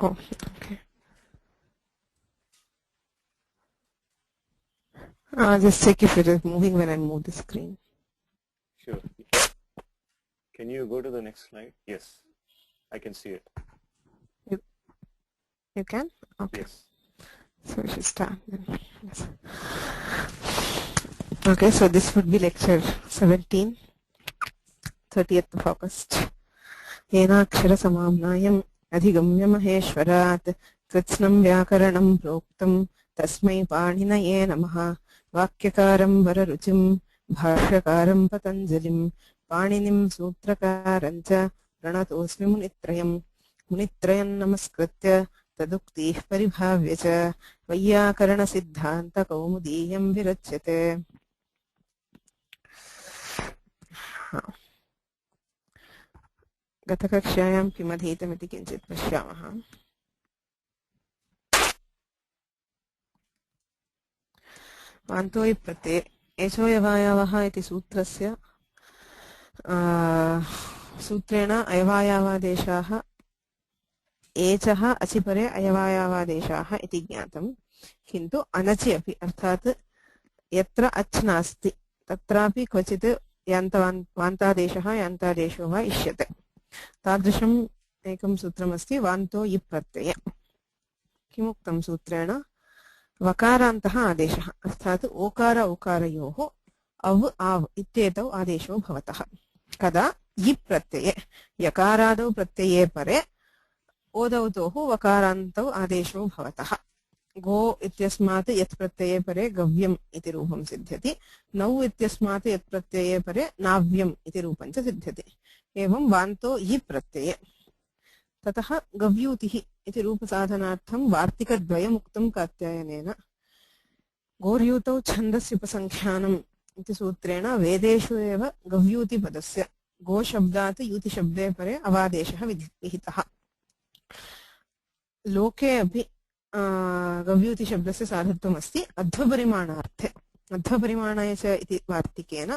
Oh, okay. Just check if it is moving when I move the screen. Sure. Can you go to the next slide? Yes, I can see it. You can? Okay. Yes. So we should start then. Yes. Okay, so this would be lecture 17, 30th of August. येनाक्षर समाम्नायम् अधिगम्य महेश्वरात् कृत्स्नं व्याकरणं प्रोक्तं तस्मै पाणिनये नमः। वाक्यकारं वररुचिं भाष्यकारं पतञ्जलिं पाणिनिं सूत्रकारं च प्रणतोऽस्मि मुनित्रयम्। मुनित्रयं नमस्कृत्य तदुक्तिः परिभाव्य च वैयाकरणसिद्धान्तकौमुदीयं विरच्यते। गतकक्ष्यायां किमधीतमिति किञ्चित् पश्यामः। वान्तोयि प्रत्यये एचोयवायावः इति सूत्रस्य सूत्रेण अयवायावादेशाः एचः अचिपरे अयवायावादेशाः इति ज्ञातं, किन्तु अनचि अपि अर्थात् यत्र अच् नास्ति तत्रापि क्वचित् वान्तादेशः यान्तादेशो वा इष्यते। तादृशम् एकं सूत्रमस्ति वान्तो यि प्रत्यये। किमुक्तं सूत्रेण? वकारान्तः आदेशः अर्थात् ओकार औकारयोः अव् आव् इत्येतौ आदेशो भवतः। कदा? यि प्रत्यये यकारादौ प्रत्यये परे ओदौतोः वकारान्तौ आदेशो भवतः। गो इत्यस्मात् यत् प्रत्यये परे गव्यम् इति रूपं सिद्ध्यति, नौ इत्यस्मात् यत् प्रत्यये परे नाव्यम् इति रूपं च सिद्ध्यति। एवं वान्तो यि प्रत्यये। ततः गव्यूतिः इति रूपसाधनार्थं वार्तिकद्वयमुक्तं कात्यायनेन। गोर्यूतौ छन्दस्युपसङ्ख्यानम् इति सूत्रेण वेदेषु एव गव्यूतिपदस्य गोशब्दात् यूतिशब्दे परे अवादेशः विहितः। लोके अपि गव्यूतिशब्दस्य साधुत्वमस्ति अध्वपरिमाणार्थे। अध्वपरिमाणाय च इति वार्तिकेन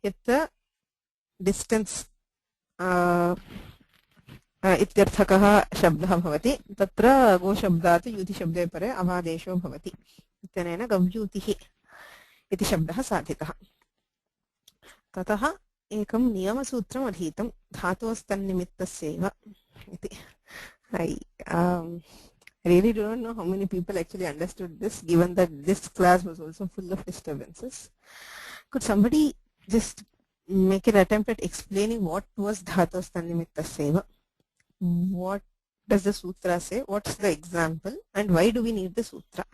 यत्र डिस्टेन्स् इत्यर्थकः शब्दः भवति तत्र गोशब्दात् यूतिशब्दे परे अवादेशो भवति इत्यनेन गव्यूतिः इति शब्दः साधितः। ततः एकं नियमसूत्रम् अधीतं धातोस्तन्निमित्तस्यैव इति। I really don't know how many people actually understood this, given that this class was also full of disturbances. Could somebody just make an attempt at explaining what was dhatostannimittaseva? What does the sutra say? What's the example? And why do we need the sutra?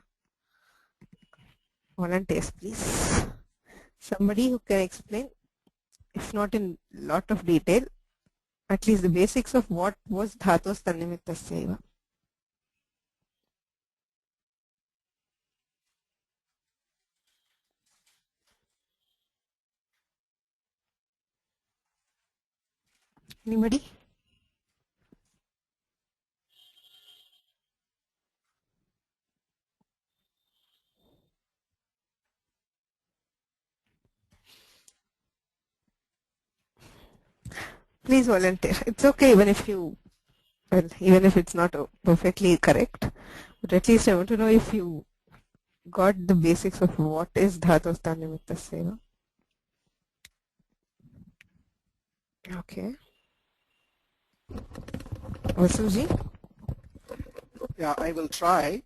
Volunteers, please. Somebody who can explain, if not in lot of detail, at least the basics of what was dhatostannimittaseva. Anybody? Please volunteer. It's okay even if you, well, even if it's not perfectly correct, but at least I want to know if you got the basics of what is dhatostannimittaseva. Okay. Vasuji? Yeah, I will try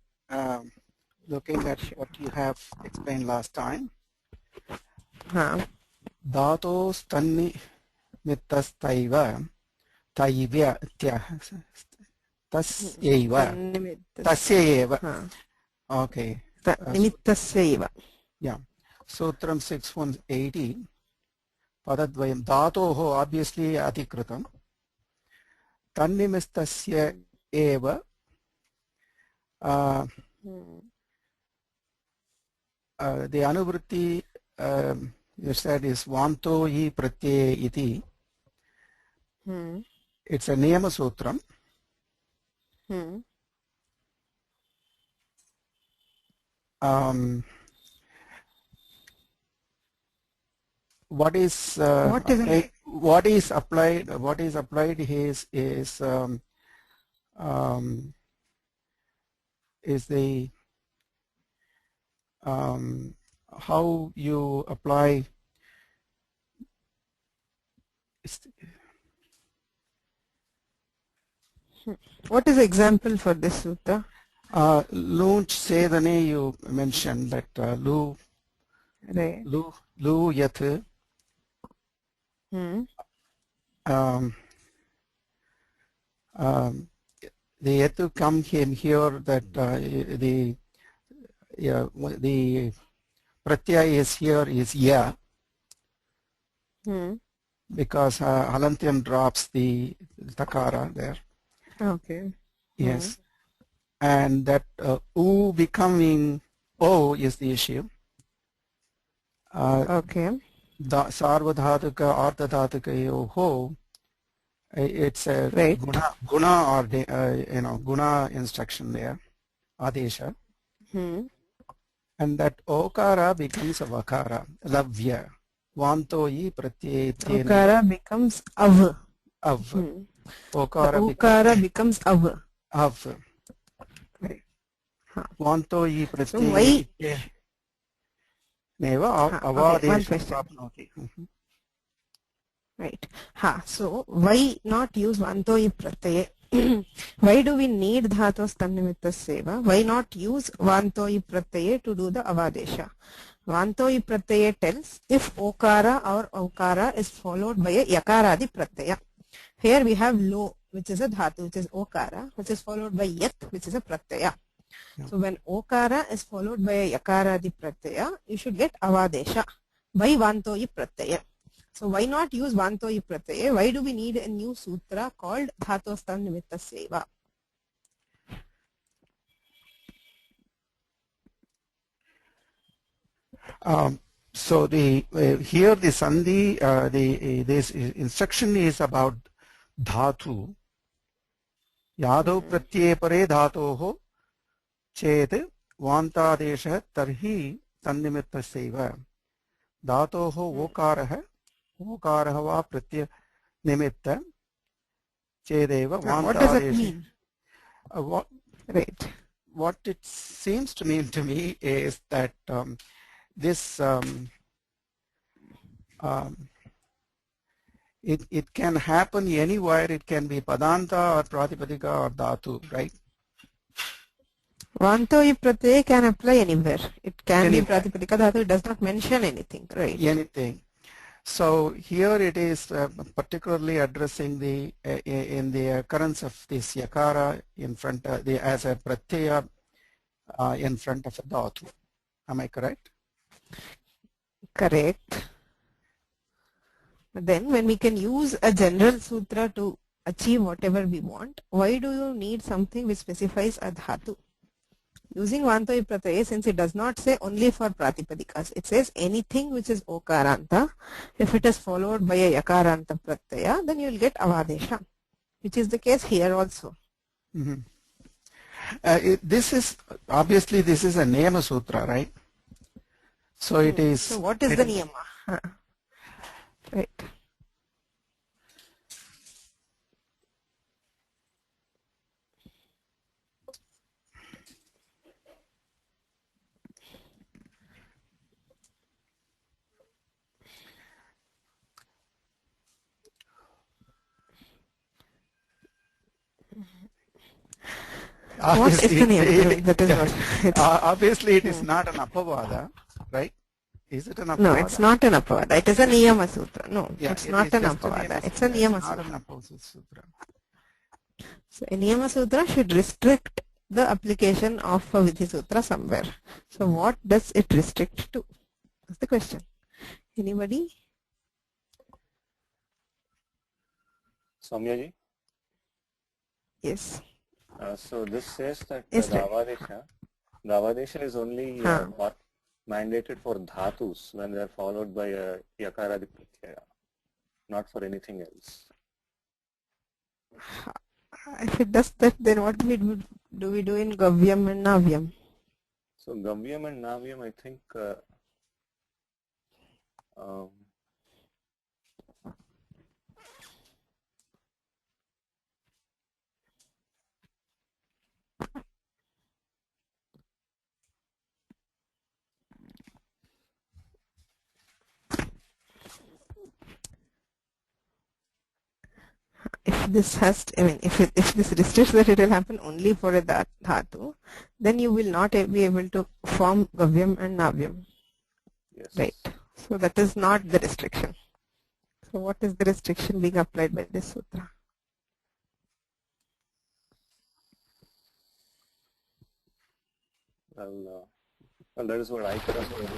looking at what you have explained last time. Dhatostannimittasthaiva taivya tasyaiva. Okay. Nimittasya. Yeah. Sutram 6180. Padadvayam. Dhatoho obviously atikritam. Tannimittasya eva. The anuvritti you said is vanto hi pratyaya iti. It's a niyama sutram. What is applied is is the how you apply What is the example for this sutta? Lunch Sedane you mentioned that Right. Lu Yat Hmm. um, the yet to come here that the pratyaya is here is ya Hmm. because halantyam drops the takara there. Okay. Yes, and that u becoming o is the issue. Okay. Sarvadhatuka ardhadhatukayoho. It's a Right. guna or guna instruction there, adesha, and that okara becomes a vakara, lavya. Vantoi pratyetena. Okara becomes av. Av. The Okara becomes av. av. Right. Vantoi So why? pratyetena. Neva Okay, one avadesha question. prapnoti. Right. So why not use vanto pratyaya? Why do we need dhatos tannimitta seva? Why not use vanto pratyaya to do the avadesha? Vanto pratyaya tells if okara or okara is followed by a yakaradi pratyaya. Here we have lo, which is a dhatu, which is okara, which is followed by yat, which is a pratyaya. Yeah. So when okara is followed by a yakaradi pratyaya, you should get avadesha by vanto pratyaya. So why not use vanto pratyaya? Why do we need a new sutra called dhatostan nimitta seva? So the here the sandhi this instruction is about dhatu. Yadav pratyaya pare dhatoho chet vantadesha tarhi tannimitta dhatoho okarah va pratyaya nimitta chedeva What does it vantadesha. mean? Right. What it seems to mean to me is that this it can happen anywhere. It can be padanta or pratipadika or dhatu, right? Vanto pratyaya can apply anywhere. It can be Anywhere. pratipadika dhatu. It does not mention anything, right? Anything. So here it is particularly addressing the in the occurrence of this yakara in front of the as a pratyaya in front of a dhatu. Am I correct? Correct. But then when we can use a general sutra to achieve whatever we want, why do you need something which specifies a dhatu? Using vanto pratyaya, since it does not say only for pratipadikas, it says anything which is okaranta. If it is followed by a yakaranta pratyaya, then you will get avadesha, which is the case here also. This is obviously this is a niyama sutra, right? So it is. So what is the niyama? Right. What is the niyama? That is what. Obviously, it is not an apavada, right? Is it an apavada? No, it's not an apavada. It is a niyama sutra. No, Yeah, it's not an apavada. It's a niyama sutra. Not an sutra. So a niyama sutra should restrict the application of a vidhi sutra somewhere. So what does it restrict to? That's the question. Anybody? Soumya ji? Yes. So this says that Yes, the avadesha is only mandated for dhatus when they are followed by a yakaradi pratyaya, not for anything else. If it does that, then what do we do in gavyam and navyam? So gavyam and navyam, I think this has, if this restricts that it will happen only for a dhatu, then you will not be able to form gavyam and navyam. Yes. Right. So that is not the restriction. So what is the restriction being applied by this sutra? Well, that is what I could have said.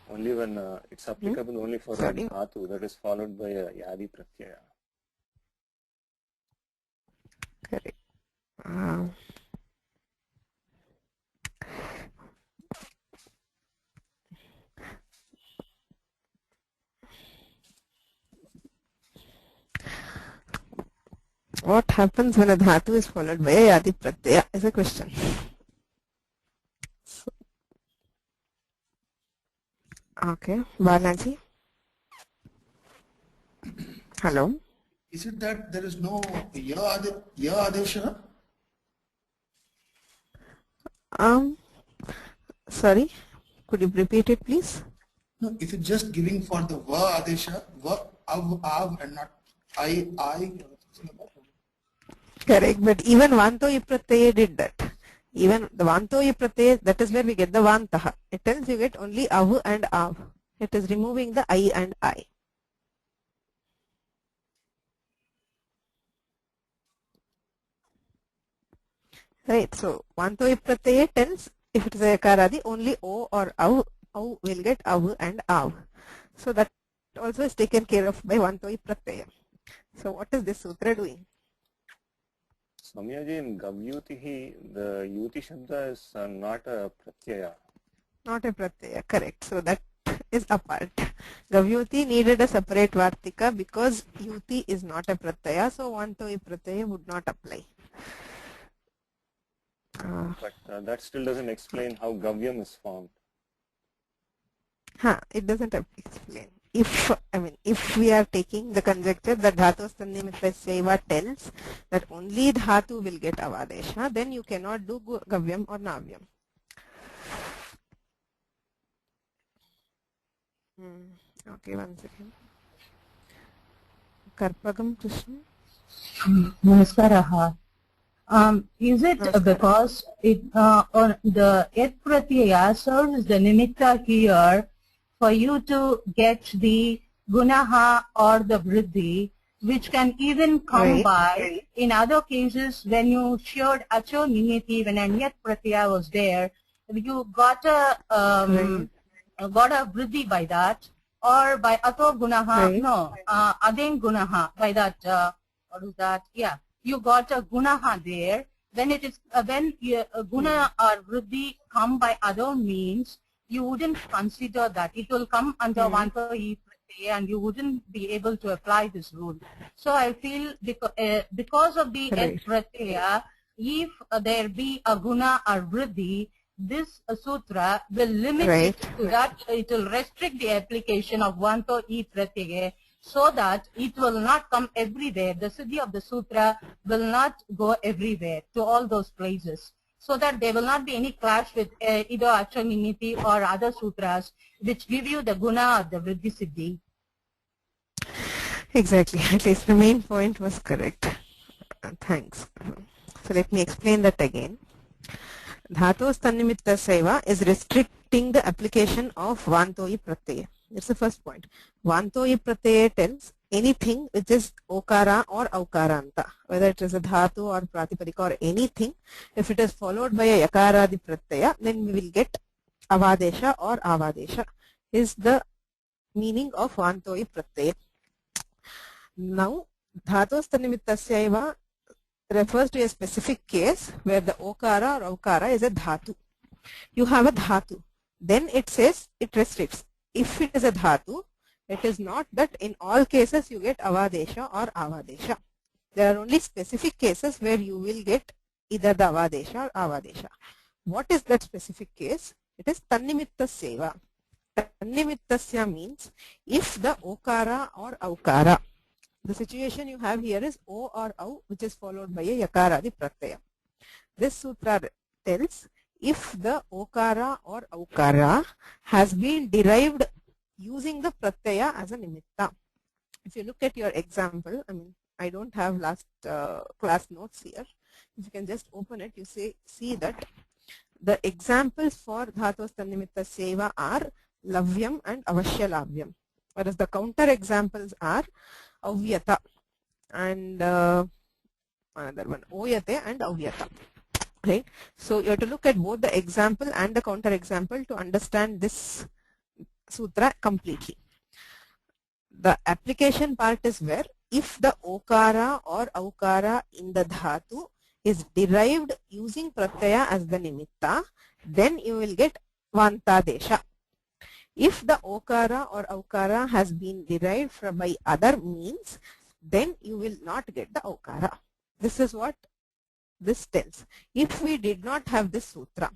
Only when it's applicable only for a dhatu that is followed by a yadi pratyaya. Correct. What happens when a dhatu is followed by a yadi pratyaya is a question. Okay, Balaji. Hello. Is it that there is no ya adesha? Sorry, could you repeat it, please? No, if it's just giving for the va adesha, va av and not I. Correct, but even vanto pratyaya did that. Even the vanto pratyaya, that is where we get the vantaha. It tells you get only av and av. It is removing the I and I. Right, so vanto pratyaya tells if it is a yakaradi, only o or av will get av and av. So that also is taken care of by vanto pratyaya. So what is this sutra doing? Samyaji, in gavyutihi, the yuti shabda is not a pratyaya. Not a pratyaya, correct. So that is apart. Gavyuti needed a separate vartika because yuti is not a pratyaya, so vantoi pratyaya would not apply. But that still doesn't explain how gavyam is formed. It doesn't explain. If we are taking the conjecture that dhatu sannimitasya tells that only dhatu will get avadesha, then you cannot do gavyam or navyam. Okay, one second. Karpagam Krishna. Namaskaraha. Is it because it on the et pratyaya serves the nimitta here for you to get the gunaha or the vriddhi, which can even come by in other cases when you showed acho nimiti, when an yet pratyaya was there, you got a vriddhi by that, or by ato gunaha, adin gunaha, by that, what is that? Yeah, you got a gunaha there. When it is when guna or vriddhi come by other means, you wouldn't consider that. It will come under vanto pratyaya and you wouldn't be able to apply this rule. So I feel because of the et pratyaya, if there be a guna or vriddhi, this sutra will limit it to that. It will restrict the application of vanto pratyaya so that it will not come everywhere. The siddhi of the sutra will not go everywhere to all those places, so that there will not be any clash with either acho nimiti or other sutras which give you the guna or the vriddhi siddhi. Exactly. At least the main point was correct. Thanks. So let me explain that again. Dhatos tannimitta is restricting the application of vantoi pratyaya. That's the first point. Vantoi pratyaya tells anything which is okara or aukaranta, whether it is a dhatu or pratipadika or anything, if it is followed by a yakaradi pratyaya, then we will get avadesha or avadesha is the meaning of vantoi pratyaya. Now, dhatos tannimitta refers to a specific case where the okara or aukara is a dhatu. You have a dhatu. Then it says it restricts. If it is a dhatu, it is not that in all cases you get avadesha or avadesha. There are only specific cases where you will get either the avadesha or avadesha. What is that specific case? It is tannimitta. Tannimittasya means if the okara or aukara, the situation you have here is o or au, which is followed by a yakaradi pratyaya. This sutra tells if the okara or aukara has been derived using the pratyaya as a nimitta. If you look at your example, I don't have last class notes here. If you can just open it, you see that the examples for dhatos tannimitta seva are lavyam and avashyalavyam, whereas the counter examples are avyata and another one oyate and avyata. Right? So you have to look at both the example and the counter example to understand this sutra completely. The application part is where if the okara or aukara in the dhatu is derived using pratyaya as the nimitta, then you will get vanta desha. If the okara or aukara has been derived from by other means, then you will not get the aukara. This is what this tells. If we did not have this sutra,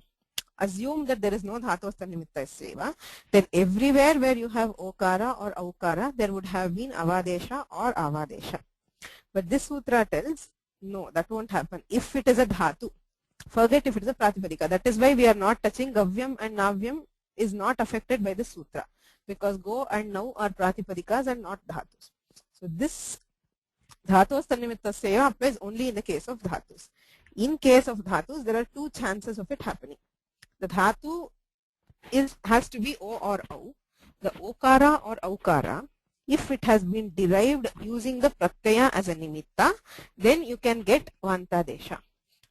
assume that there is no dhatos tannimitta seva, then everywhere where you have okara or aukara, there would have been avadesha or avadesha. But this sutra tells, no, that won't happen. If it is a dhatu, forget if it is a pratipadika. That is why we are not touching gavyam and navyam is not affected by this sutra, because go and now are pratipadikas and not dhatus. So this dhatos tannimitta seva applies only in the case of dhatus. In case of dhatus, there are two chances of it happening. The dhatu has to be o or au. The okara or aukara, if it has been derived using the pratyaya as a nimitta, then you can get vanta desha.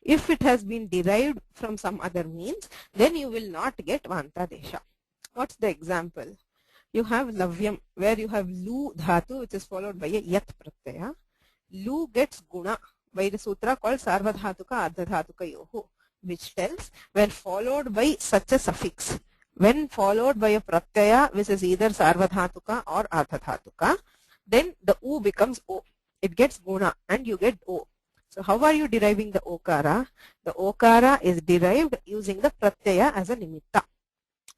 If it has been derived from some other means, then you will not get vanta desha. What's the example? You have lavyam, where you have lu dhatu, which is followed by a yat pratyaya. Lu gets guna by the sutra called sarvadhatuka ardhadhatuka yoho, which tells when followed by such a suffix, when followed by a pratyaya which is either sarvadhatuka or ardhadhatuka, then the u becomes o. It gets guna and you get o. So how are you deriving the okara? The okara is derived using the pratyaya as a nimitta.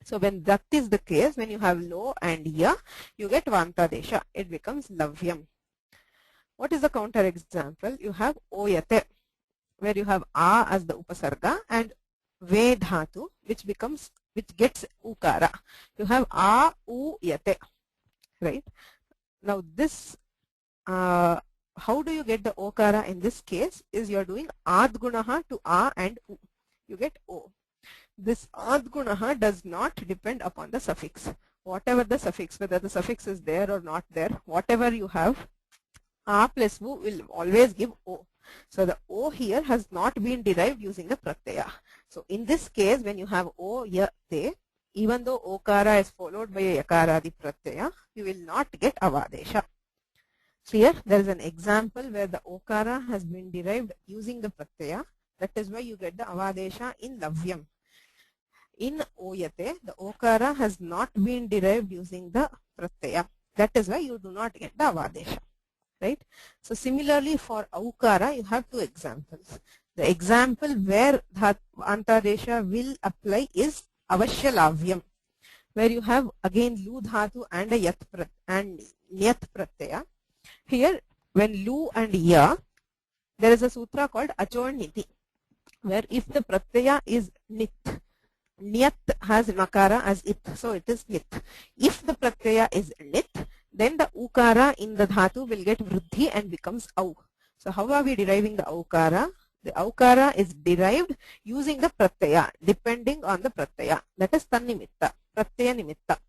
So when that is the case, when you have lo and ya, you get vanta desha. It becomes lavyam. What is the counter example? You have oyate, where you have a as the upasarga and ve dhatu, which gets ukara. You have a u yate, right? Now this, how do you get the okara in this case? Is you are doing adgunaha to a and u. You get o. This adgunaha does not depend upon the suffix. Whatever the suffix, whether the suffix is there or not there, whatever you have, a plus u will always give o. So the o here has not been derived using the pratyaya. So in this case, when you have o ya te, even though okara is followed by a yakaradi pratyaya, you will not get avadesha. Here there is an example where the okara has been derived using the pratyaya. That is why you get the avadesha in lavyam. In oyate, the okara has not been derived using the pratyaya. That is why you do not get the avadesha. Right? So similarly for aukara, you have two examples. The example where vanta desha will apply is avashyalavyam, where you have again lu dhatu and a yat and nyat pratyaya. Here, when lu and ya, there is a sutra called achorniti, where if the pratyaya is nit, nyat has makara as it, so it is nit. If the pratyaya is nit, then the ukara in the dhatu will get vruddhi and becomes au. So how are we deriving the aukara? The aukara is derived using the pratyaya, depending on the pratyaya. That is tannimitta, pratyaya nimitta.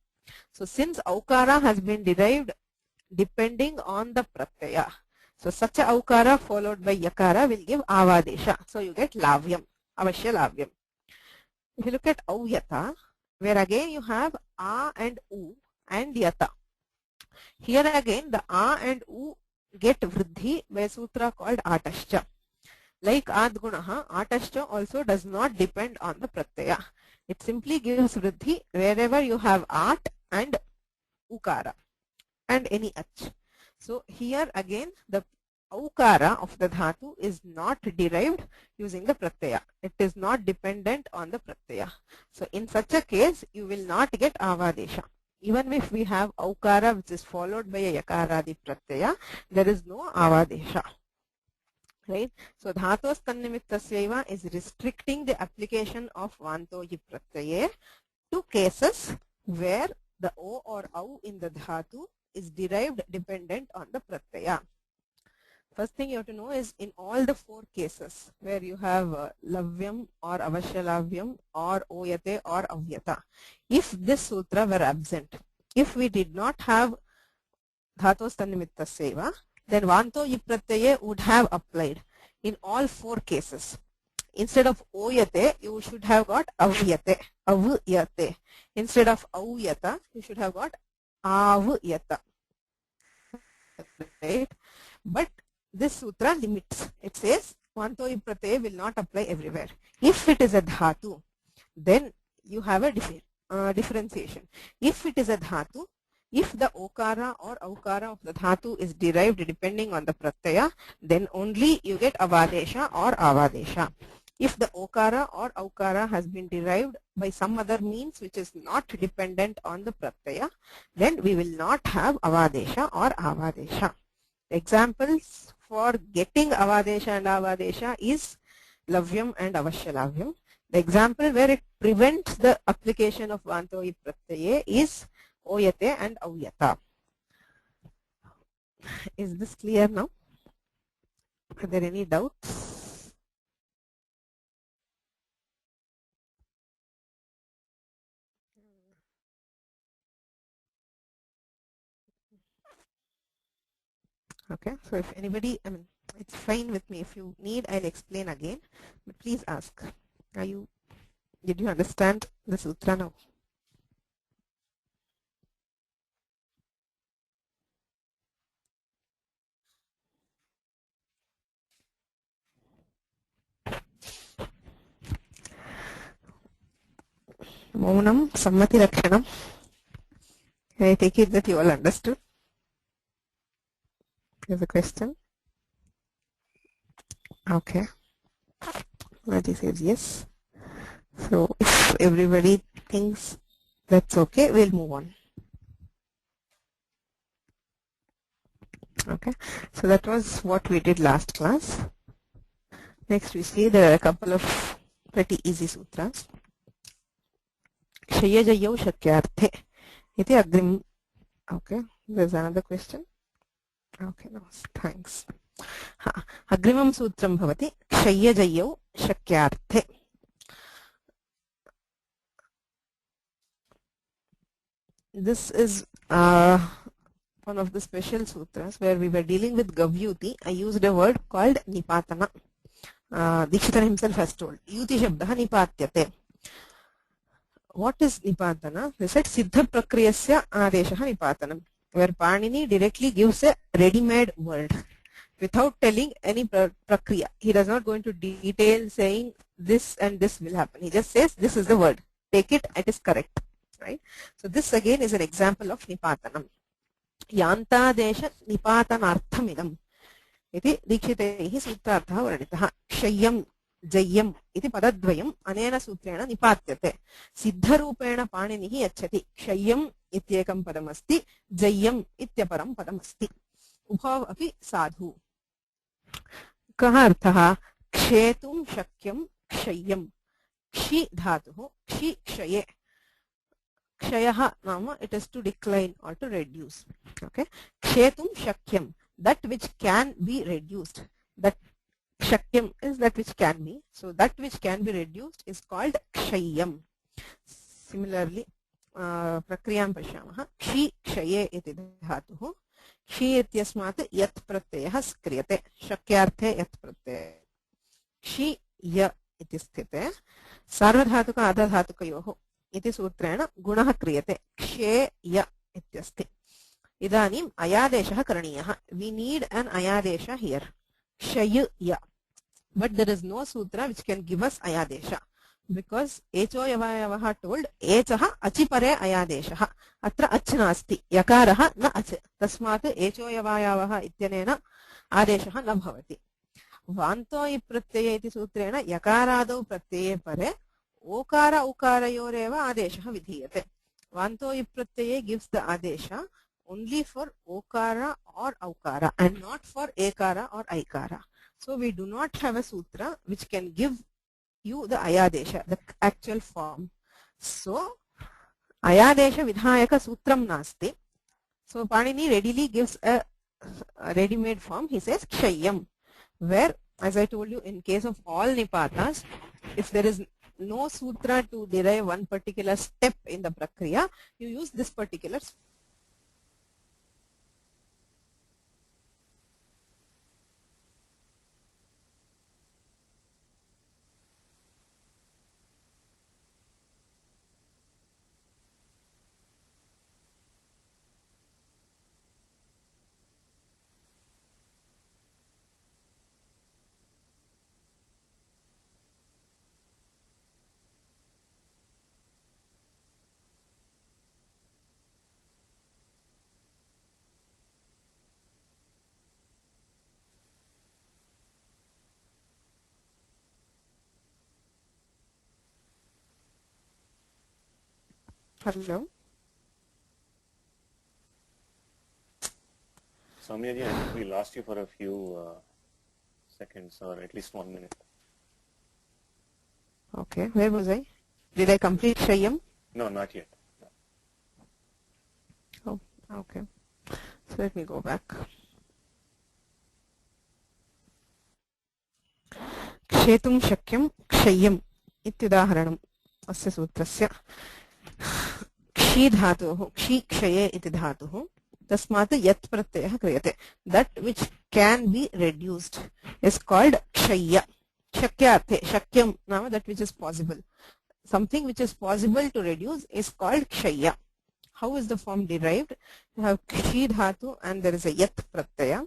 So since aukara has been derived depending on the pratyaya, so such a aukara followed by yakara will give avadesha. So you get lavyam, avashya lavyam. If you look at avyata, where again you have a and u and yata. Here again the a and u get vruddhi by a sutra called atascha. Like adgunaha, atascha also does not depend on the pratyaya. It simply gives vruddhi wherever you have at and ukara and any ach. So here again the aukara of the dhatu is not derived using the pratyaya. It is not dependent on the pratyaya. So in such a case you will not get avadesha. Even if we have aukara which is followed by a yakaradi pratyaya, there is no avadesha. Right? So dhatos tannimitta is restricting the application of vantohi pratyaye to cases where the o or au in the dhatu is derived dependent on the pratyaya. First thing you have to know is in all the 4 cases where you have lavyam or avashyalavyam or oyate or avyata, if this sutra were absent, if we did not have dhatos tannimittasyeva, then vanto yipratyaya would have applied in all 4 cases. Instead of oyate, you should have got avyate, avyate. Instead of avyata, you should have got avyata. Right? But this sutra limits. It says vanto pratyaya will not apply everywhere. If it is a dhatu, then you have a differentiation. If it is a dhatu, if the okara or aukara of the dhatu is derived depending on the pratyaya, then only you get avadesha or avadesha. If the okara or aukara has been derived by some other means which is not dependent on the pratyaya, then we will not have avadesha or avadesha. Examples for getting avadesha and avadesha is lavyam and avashyalavyam. The example where it prevents the application of vanto pratyaya is oyate and avyata. Is this clear now? Are there any doubts? Okay, so if anybody, it's fine with me. If you need, I'll explain again. But please ask. Did you understand the sutra now? Maunam sammati rakshanam. I take it that you all understood. There's a question. Okay. Raji says yes. So if everybody thinks that's okay, we'll move on. Okay. So that was what we did last class. Next we see there are a couple of pretty easy sutras. Kshayajayau shakyarthe. Iti agrim. Okay. There's another question. Okay, no, thanks. Agrimam sutram bhavati kshayajayau shakyarthe. This is one of the special sutras where we were dealing with gavyuti. I used a word called nipatana. Dikshitana himself has told yuti shabdaha nipatyate. What is nipatana? They said siddha prakriyasya adeshaha nipatanam, where Panini directly gives a ready-made word without telling any prakriya. He does not go into detail saying this and this will happen. He just says this is the word. Take it, it is correct. Right? So this again is an example of nipatanam. Yantadesha nipatanarthamidam. Iti dikshitaihi sutrartha varnitah. Kshayam जय्यम इति पदद्वयम् अनेन सूत्रेण निपात्यते. सिद्धरूपेण पाणिनिः यच्छति. क्षय्यम् इत्येकं पदमस्ति, जय्यम् इत्यपरं पदमस्ति. उभौ अपि साधु. कः अर्थः? क्षेतुं शक्यं क्षय्यम्. क्षि धातुः क्षि क्षये. क्षयः नाम it is to decline or to reduce. Okay. क्षेतुं शक्यं, that which can be reduced. That shakyam is that which can be. So that which can be reduced is called kshayyam. Similarly, prakriyam pashyamah. Kshi kshaye iti dhatuh. Kshi ityasmat yat pratyayah skriyate. Shakyarthe yat pratyayah. Kshi ya iti sthite. Sarvadhatuka adhadhatukayoh iti sutrena gunah kriyate. Kshe ya ityasti. Idanim ayadeshah karaniyah. We need an ayadesha here. Kshaya. But there is no sutra which can give us ayadesha, because echo yavayavaha told echaha achipare ayadesha. Atra ach nasti, yakaraha na ach. Tasmat echo yavayavaha ityanena adeshaha na bhavati. Vanto pratyaya iti sutrena yakarado pratyaye pare okara ukarayoreva adeshaha vidhiyate. Vanto pratyaya gives the adesha only for okara or aukara and not for ekara or aikara. So we do not have a sutra which can give you the ayadesha, the actual form. So ayadesha vidhayaka sutram nasti. So Panini readily gives a ready-made form, he says kshayam, where, as I told you, in case of all nipatas, if there is no sutra to derive one particular step in the prakriya, you use this particular. Hello. Samyaji, I think we lost you for a few seconds or at least 1 minute. Okay, where was I? Did I complete Kshayam? No, not yet. Oh, okay. So let me go back. Kshetum shakyam kshayam ityudaharanam asya sutrasya. Kshi dhatuh, kshi kshaye iti dhatuh. Tasmat yat pratyayah kriyate. That which can be reduced is called kshaya. Shakyarthe, shakyam, now that which is possible. Something which is possible to reduce is called kshaya. How is the form derived? You have kshi dhatu and there is a yat pratyaya.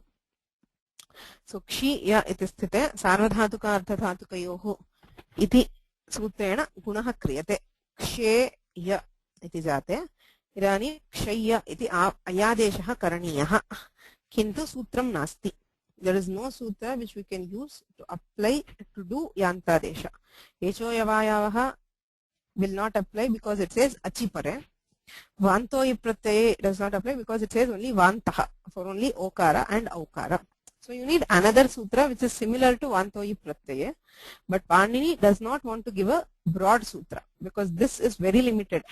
So kshi ya iti sthite sarvadhatuka ardhadhatukayoh iti sutrena gunaha kriyate. Kshe ya iti jate. Irani kshaya iti ayadeshah karaniyah. Kintu sutram nasti. There is no sutra which we can use to apply to do yantadesha. Echo yavayavaha will not apply because it says achipare. Vanto pratyaya does not apply because it says only vantaha for only okara and aukara. So you need another sutra which is similar to vanto pratyaya, but Panini does not want to give a broad sutra because this is very limited.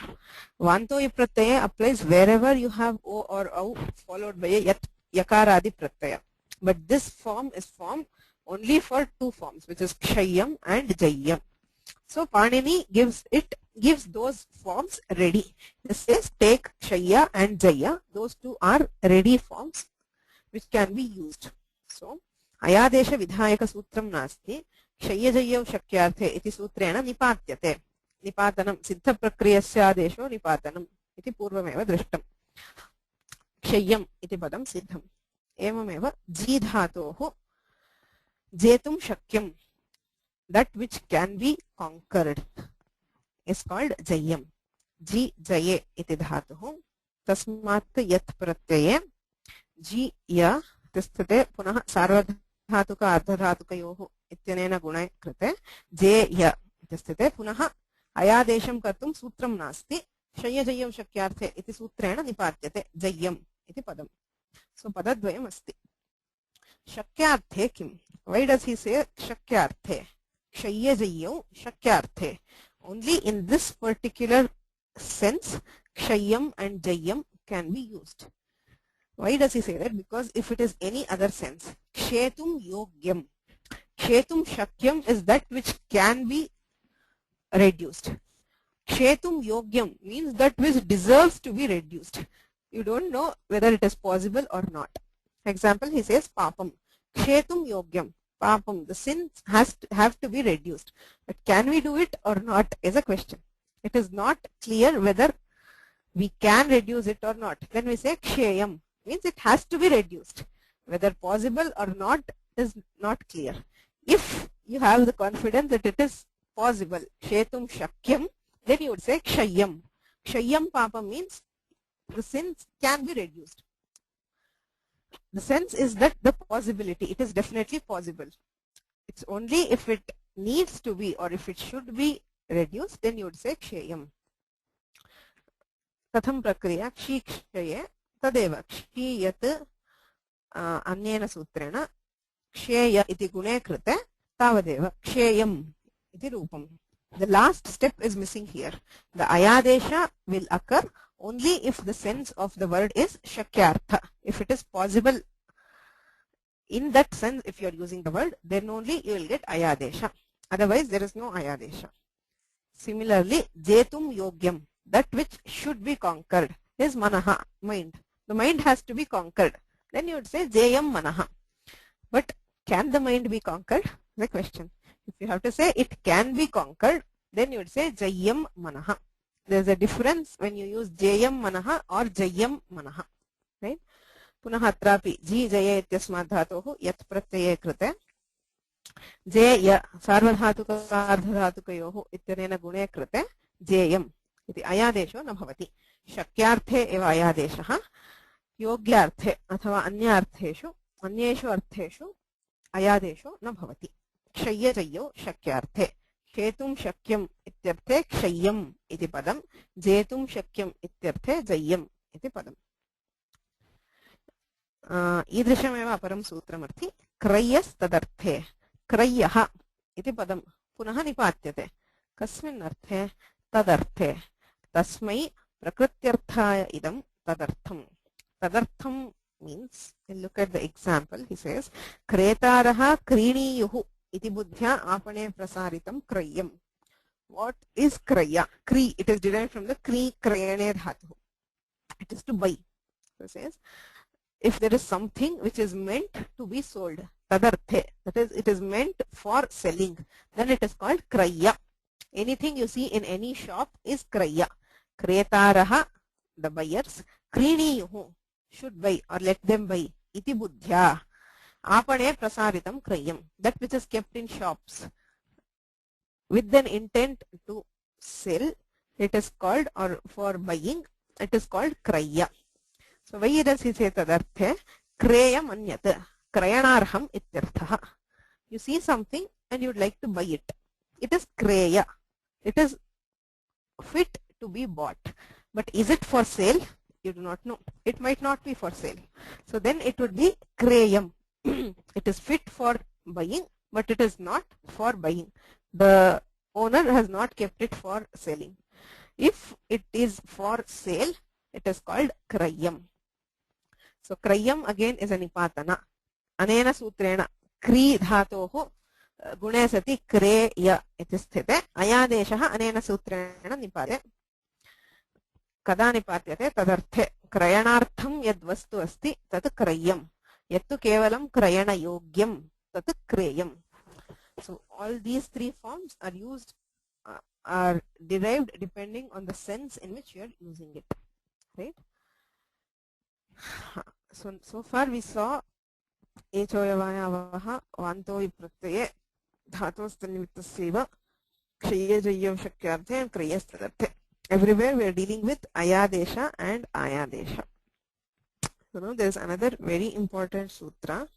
Vanto pratyaya applies wherever you have o or au followed by a yat yakaradi pratyaya. But this form is formed only for two forms, which is kshayam and jayam. So Panini gives those forms ready. This says take kshaya and jaya. Those two are ready forms which can be used. So ayadesha vidhayaka sutram nasti kshaya jayav shakyarthe iti sutrena nipatyate. Nipatanam siddha prakriyasya adesho nipatanam iti purvameva drishtam. Kshayam iti padam siddham. Evameva ji dhatoh jetum shakyam. That which can be conquered is called jayam. Ji jaye iti dhatuh. Tasmat yat pratyaye ji ya tisthate punah sarvadhatuka ardhadhatukayoh ityanena gunay krite je ya tisthate punah ayadesham kartum sutram nasti shaya jayav shakyarthe iti sutrena nipatyate jayam iti padam. So padadvayam asti. Shakyarthe kim? Why does he say shakyarthe? Kshaya jayav shakyarthe. Only in this particular sense kshayam and jayam can be used. Why does he say that? Because if it is any other sense, kshetum yogyam, kshetum shakyam is that which can be reduced. Kshetum yogyam means that which deserves to be reduced. You don't know whether it is possible or not. Example, he says papam, kshetum yogyam, papam, the sins have to be reduced. But can we do it or not is a question. It is not clear whether we can reduce it or not. When we say kshayam, means it has to be reduced. Whether possible or not is not clear. If you have the confidence that it is possible, kshetum shakyam, then you would say kshayam. Kshayam papam means the sins can be reduced. The sense is that the possibility, it is definitely possible. It's only if it needs to be or if it should be reduced, then you would say kshayam. Katham prakriya kshi kshaye tadeva kshi yat anyena sutrena ksheya iti gune krite tavadeva kshayam iti rupam. The last step is missing here. The ayadesha will occur only if the sense of the word is shakyartha. If it is possible In that sense, if you are using the word, then only you will get ayadesha. Otherwise, there is no ayadesha. Similarly, jetum yogyam, that which should be conquered, is manaha, mind. The mind has to be conquered. Then you would say jayam manaha. But can the mind be conquered? The question. If you have to say it can be conquered, then you would say jayam manaha. There is a difference when you use jayam manaha or jayam manaha. Right? पुनः अत्रापि जी जय इत्यस्मात् धातोः यत् प्रत्यये कृते जेय सार्वधातुकार्धधातुकयोः इत्यनेन गुणे कृते जेयम् इति अयादेशो न भवति. शक्यार्थे एव अयादेशः, योग्यार्थे अथवा अन्येषु अर्थेषु अयादेशो न भवति. क्षय्यजय्यो शक्यार्थे, क्षेतुं शक्यम् इत्यर्थे क्षय्यम् इति पदम्, जेतुं शक्यम् इत्यर्थे जय्यम् इति पदम्. ईदृशमेव अपरं सूत्रमस्ति क्रय्यस्तदर्थे. क्रय्यः इति पदं पुनः निपात्यते. कस्मिन् अर्थे? तदर्थे. तस्मै प्रकृत्यर्थाय इदं तदर्थम्. तदर्थं means, look at the example. He says क्रेतारः क्रीणीयुः इति बुद्ध्या आपणे प्रसारितं क्रय्यम्. What is kraya? Kri, it is derived from the kri krayane dhatu. It is to buy. So it says, if there is something which is meant to be sold, tadarthe, that is, it is meant for selling, then it is called kraya. Anything you see in any shop is kraya. Kretaraha, the buyers, kriniyuhu, should buy or let them buy, iti buddhya, apane prasaritam krayam, that which is kept in shops with an intent to sell, it is called, or for buying, it is called kraya. So why does he say tadarthe? Kreyam anyat, krayanarham ityarthaha. You see something and you would like to buy it. It is kreya. It is fit to be bought. But is it for sale? You do not know. It might not be for sale. So then it would be kreyam. It is fit for buying, but it is not for buying. The owner has not kept it for selling. If it is for sale, it is called krayam. So krayam again is a nipatana. Anena sutrena kri dhatoho gune sati kreya iti sthite. Ayadeshaha anena sutrena nipate. Kada nipatyate tadarthe krayanartham yad vastu asti tat krayam. Yattu kevalam krayana yogyam tat kreyam. So all these three forms are used, are derived depending on the sense in which you are using it. Right? So far we saw echoyavayavaha vanto viprattye dhatostanimittaseva kshayyajayyav shakyarthe and kriyastadarthe. Everywhere we are dealing with ayadesha and ayadesha. So now there is another very important sutra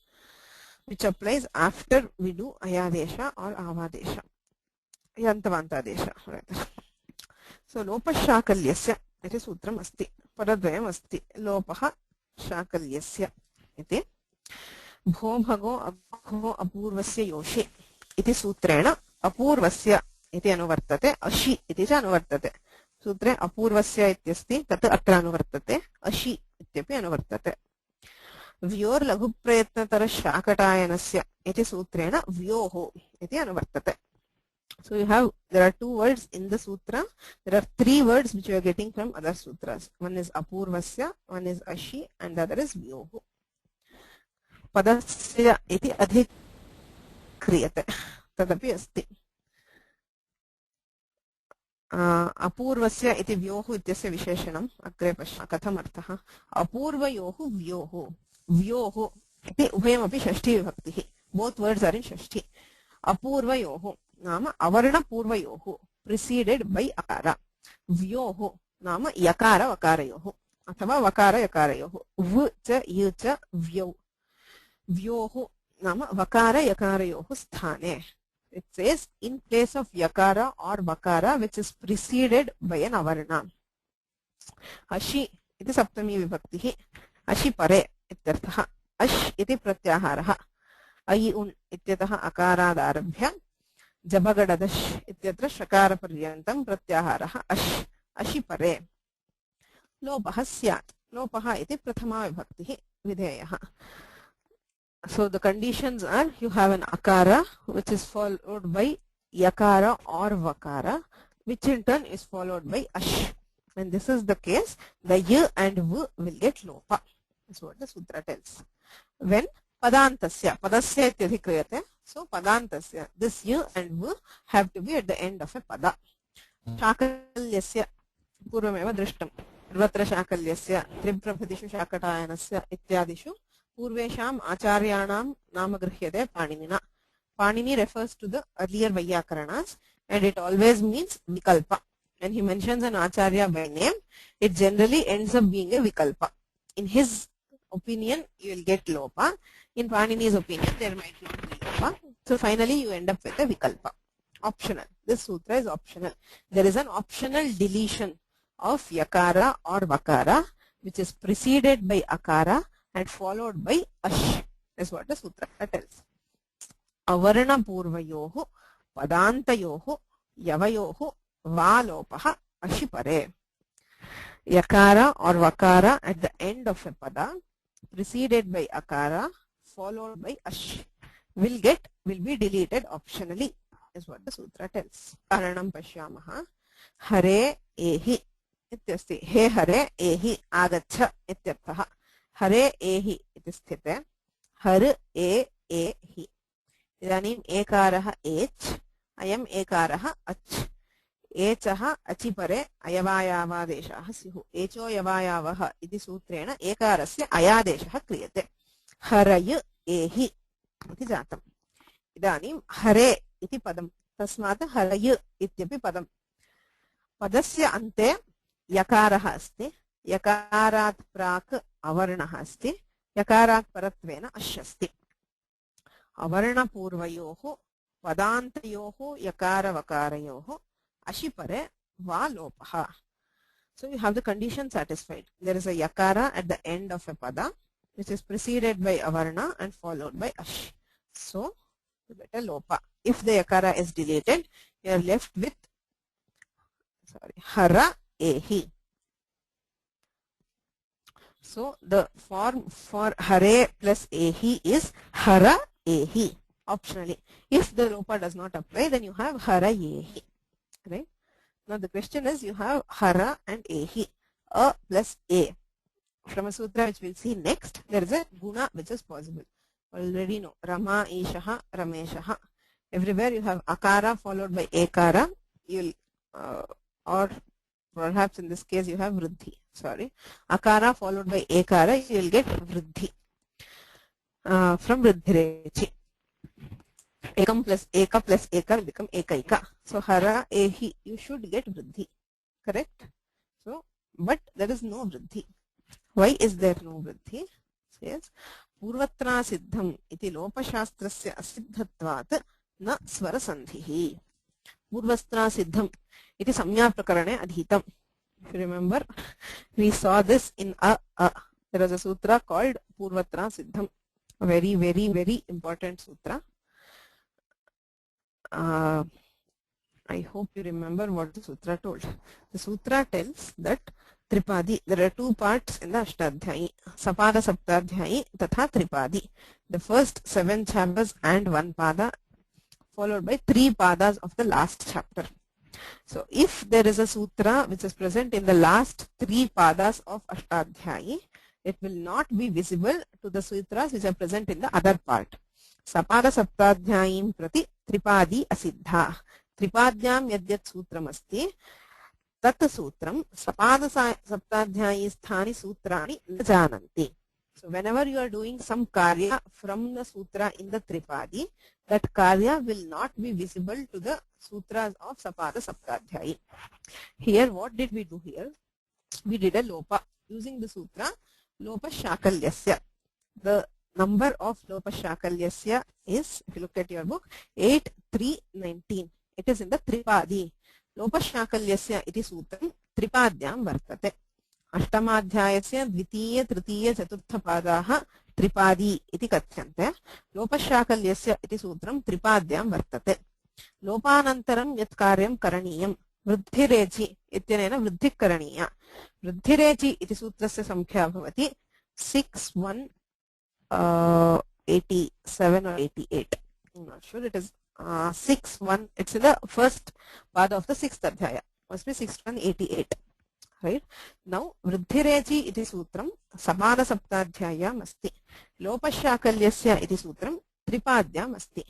which applies after we do ayadesha or avadesha. Yantavantadesha rather. So lopashakalyasya iti sutram asti. Paradvayam asti. Lopaha shakalyasya iti. Bho bhago abho apurvasya yoshi iti sutrena apurvasya iti anuvartate. Ashi iti cha anuvartate. Sutre apurvasya ityasti tat atra anuvartate. Ashi ityapi anuvartate. Vyor laghu prayatnatara shakatayanasya iti sutrena vyoho iti anuvartate. So you have, there are two words in the sutra. There are three words which you are getting from other sutras. One is apurvasya, one is ashi, and the other is vyoho. Padasya iti adhikriyate. Tadapi asti. Apurvasya iti vyoho ityasya visheshanam agre pashya katham arthaha. Apurvayoho vyoho. Vyoho iti ubhayam api shashti vibhaktihi. Both words are in shashti. Apurvayoho nama avarna purvayoho, preceded by akara. Vyoho nama yakara vakarayoho athava vakara yakarayoho. V cha y cha vyo. Vyoho nama vakara yakarayoho sthane. It says in place of yakara or vakara which is preceded by an avarna. Ashi iti saptami vibhaktihi. Ashi pare ityarthaha. Ash iti pratyaharaha. Ai un ityatah akaradārabhya jabagadash ityatra shakara paryantam pratyaharaha ash. Ashi pare. Lopaha syat. Lopaha iti prathama vibhaktihi videyaha. So the conditions are you have an akara which is followed by yakara or vakara, which in turn is followed by ash. When this is the case, the y and v will get lopa. That's what the sutra tells. When padantasya, padasya ityadhikriyate, so padantasya, this y and v have to be at the end of a pada. Shakalyasya पूर्वमेव दृष्टं सर्वत्र शाकल्यस्य त्रिप्रभृतिषु शाकटायनस्य इत्यादिषु पूर्वेषाम् आचार्याणां नाम गृह्यते पाणिनिना. Panini refers to the earlier Vaiyakaranas and it always means vikalpa. When he mentions an acharya by name, it generally ends up being a vikalpa. In his opinion, you will get lopa. In Panini's opinion, there might not be lopa. So finally, you end up with a vikalpa. Optional. This sutra is optional. There is an optional deletion of yakara or vakara, which is preceded by akara and followed by ash. That's what the sutra tells. Avarna purvayohu padantayohu yavayohu valopaha ashipare. Yakara or vakara at the end of a pada, preceded by akara, followed by ash, will be deleted optionally. Is what the sutra tells. Prakaranam pashyamaha. Hare ehi ityasti. He hare ehi agacha ityarthaha. Hare ehi iti sthite. Har ehi. Idanim ekaraha ech. Ayam ekaraha ach. Echaha achipare ayavayavadeshaha sihu. Echo yavayavaha iti sutrena ekarasya ayadeshaha kriyate. Haray ehi iti jatam. Idanim hare इति पदम तस्मात् हरय इत्यपि पदम पदस्य अन्ते यकारः अस्ति यकारात् प्राक् अवर्णः अस्ति यकारात् परत्वेन अश् अस्ति अवर्णपूर्वयोः पदान्तयोः यकारवकारयोः अशिपरे वा लोपः. So you have the condition satisfied. There is a yakara at the end of a pada which is preceded by avarna and followed by ash. So you get a lopa. If the yakara is deleted, you are left with hara ehi. So the form for hare plus ehi is hara ehi optionally. If the lopa does not apply, then you have hara ehi. Right? Now the question is you have hara and ehi, a plus a. From a sutra which we'll see next, there is a guna which is possible. Already know Rama, Ishaha, Rameshaha. Everywhere you have akara followed by ekara, you'll or perhaps in this case you have vruddhi. Sorry, akara followed by ekara, you will get vruddhi from vruddhirechi. Ekam plus eka will become ekaika. So hara ehi, you should get vruddhi, correct? So, but there is no vruddhi. Why is there no vruddhi? Says पूर्वत्रा सिद्धम इति लोपशास्त्रस्य असिद्धत्वात् न स्वरसन्धिः. पूर्वत्रा सिद्धम इति संज्ञा प्रकरणे अधीतम. If you remember, we saw this in there was a sutra called पूर्वत्रा सिद्धम, a very, very, very important sutra. I hope you remember what the sutra told. The sutra tells that Tripadi, there are two parts in the Ashtadhyayi, Sapada Saptadhyayi Tatha Tripadi. The first 7 chapters and 1 pada followed by 3 padas of the last chapter. So if there is a sutra which is present in the last 3 padas of Ashtadhyayi, it will not be visible to the sutras which are present in the other part. Sapada Saptadhyayim prati Tripadi asiddha. Tripadyam yadyat sutram asti. Tat sutram sapada saptadhyayi sthani sutrani na jananti. So whenever you are doing some karya from the sutra in the Tripadi, that karya will not be visible to the sutras of sapada saptadhyayi. Here what did we do here? We did a lopa using the sutra lopa shakalyasya. The number of lopa shakalyasya is, if you look at your book, 8,319. It is in the Tripadi. लोपशाकल्यस्य इति सूत्रं त्रिपाद्यां वर्तते. अष्टमाध्यायस्य द्वितीय तृतीय चतुर्थपादाः त्रिपादी इति कथ्यन्ते. लोपशाकल्यस्य इति सूत्रं त्रिपाद्यां वर्तते. लोपानन्तरं यत् कार्यं करणीयं वृद्धिरेचि इत्यनेन वृद्धिः करणीया. वृद्धिरेचि इति सूत्रस्य संख्या भवति 87 or 88. I'm not sure. It is 6-1. It's in the first part of the 6th adhyaya. Must be 6-1-88. Right? Now, Vruddhirechi iti sutram Samana Saptadhyayam asti. Lopashakalyasya iti sutram Tripadyam asti.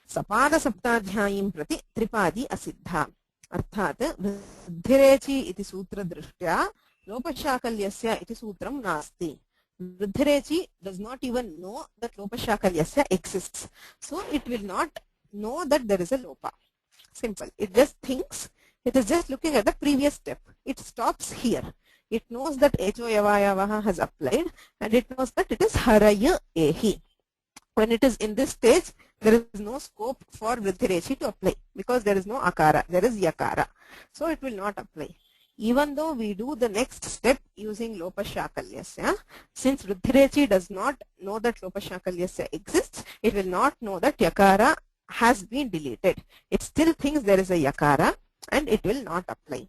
Sapada Saptadhyayim prati Tripadi asiddha. अर्थात वृद्धिरेचि इति सूत्रदृष्ट्या लोपशाकल्यस्य इति सूत्रं नास्ति. Vruddhirechi does not even know that lopashakalyasya exists. So it will not know that there is a lopa. Simple. It just thinks, it is just looking at the previous step. It stops here. It knows that echo yavayavaha has applied and it knows that it is haraya ehi. When it is in this stage, there is no scope for Vruddhirechi to apply because there is no akara, there is yakara. So it will not apply. Even though we do the next step using lopashakalyasya, since Vruddhirechi does not know that lopashakalyasya exists, it will not know that yakara has been deleted. It still thinks there is a yakara and it will not apply.